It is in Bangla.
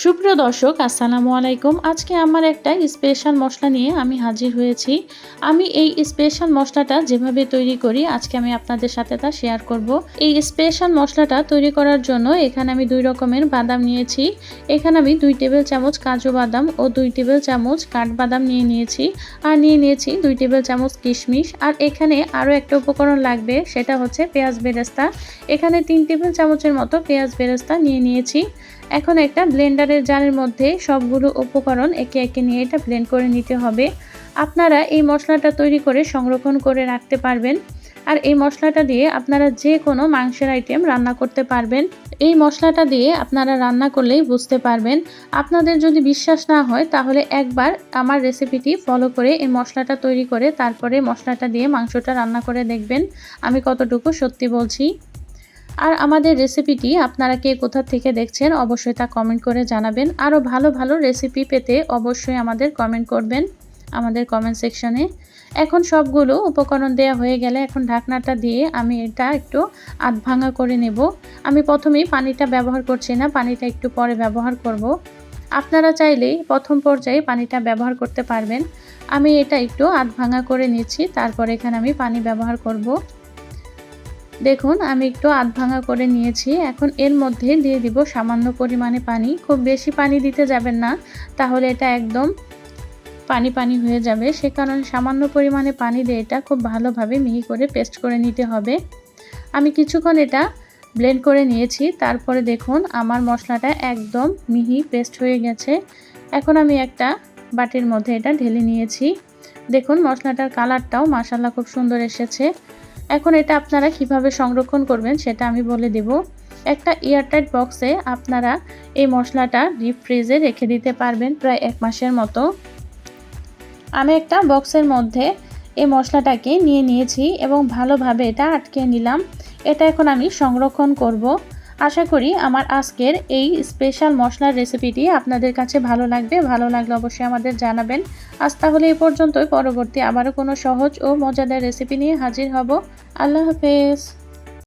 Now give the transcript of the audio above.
সুপ্রিয় দর্শক আসসালামু আলাইকুম। আজকে আমার একটা স্পেশাল মশলা নিয়ে আমি হাজির হয়েছি। আমি এই স্পেশাল মশলাটা যেভাবে তৈরি করি আজকে আমি আপনাদের সাথে তা শেয়ার করব। এই স্পেশাল মশলাটা তৈরি করার জন্য এখানে আমি 2 রকমের বাদাম নিয়েছি। এখানে আমি 2 টেবিল চামচ কাজু বাদাম ও 2 টেবিল চামচ কাঠবাদাম নিয়ে নিয়েছি। আর নিয়ে নিয়েছি 2 টেবিল চামচ কিশমিশ। আর এখানে আরও একটা উপকরণ লাগবে, সেটা হচ্ছে পেঁয়াজ বেরেস্তা। এখানে 3 টেবিল চামচের মতো পেঁয়াজ বেরেস্তা নিয়ে নিয়েছি। এখন একটা ব্লেন্ডারের জারের মধ্যে সবগুলো উপকরণ একে একে নিয়ে এটা ব্লেন্ড করে নিতে হবে। আপনারা এই মশলাটা তৈরি করে সংরক্ষণ করে রাখতে পারবেন। আর এই মশলাটা দিয়ে আপনারা যে কোনো মাংসের আইটেম রান্না করতে পারবেন। এই মশলাটা দিয়ে আপনারা রান্না করলেই বুঝতে পারবেন। আপনাদের যদি বিশ্বাস না হয় তাহলে একবার আমার রেসিপিটি ফলো করে এই মশলাটা তৈরি করে তারপরে মশলাটা দিয়ে মাংসটা রান্না করে দেখবেন আমি কতটুকু সত্যি বলছি। আর আমাদের রেসিপিটি আপনারা কে কোথা থেকে দেখছেন অবশ্যই তা কমেন্ট করে জানাবেন। আরও ভালো ভালো রেসিপি পেতে অবশ্যই আমাদের কমেন্ট করবেন আমাদের কমেন্ট সেকশনে। এখন সবগুলো উপকরণ দেওয়া হয়ে গেলে এখন ঢাকনাটা দিয়ে আমি এটা একটু আধ ভাঙা করে নেব। আমি প্রথমেই পানিটা ব্যবহার করছি না, পানিটা একটু পরে ব্যবহার করব। আপনারা চাইলেই প্রথম পর্যায়ে পানিটা ব্যবহার করতে পারবেন। আমি এটা একটু আধ ভাঙা করে নিচ্ছি, তারপর এখানে আমি পানি ব্যবহার করব। দেখুন আমি একটু আধ ভাঙা করে নিয়েছি। এখন এর মধ্যে দিয়ে দিব সামান্য পরিমাণে পানি। খুব বেশি পানি দিতে যাবেন না, তাহলে এটা একদম পানি পানি হয়ে যাবে। সে কারণে সামান্য পরিমাণে পানি দিয়ে এটা খুব ভালোভাবে মিহি করে পেস্ট করে নিতে হবে। আমি কিছুক্ষণ এটা ব্লেন্ড করে নিয়েছি, তারপরে দেখুন আমার মশলাটা একদম মিহি পেস্ট হয়ে গেছে। এখন আমি একটা বাটির মধ্যে এটা ঢেলে নিয়েছি। দেখুন মশলাটার কালারটাও মাশাআল্লাহ খুব সুন্দর এসেছে। এখন এটা আপনারা কিভাবে সংরক্ষণ করবেন সেটা আমি বলে দেব। একটা এয়ারটাইট বক্সে আপনারা এই মশলাটা ডিপ ফ্রিজে রেখে দিতে পারবেন প্রায় 1 মাসের মতো। আমি একটা বক্সের মধ্যে এই মশলাটাকে নিয়ে নিয়েছি এবং ভালোভাবে এটা আটকে নিলাম। এটা এখন আমি সংরক্ষণ করব। আশা করি আমার আজকের এই স্পেশাল মশলার রেসিপিটি আপনাদের কাছে ভালো লাগবে। ভালো লাগলে অবশ্যই আমাদের জানাবেন। আজ তাহলে এই পর্যন্তই। পরবর্তী আবারও কোনো সহজ ও মজাদার রেসিপি নিয়ে হাজির হব। আল্লাহ হাফেজ।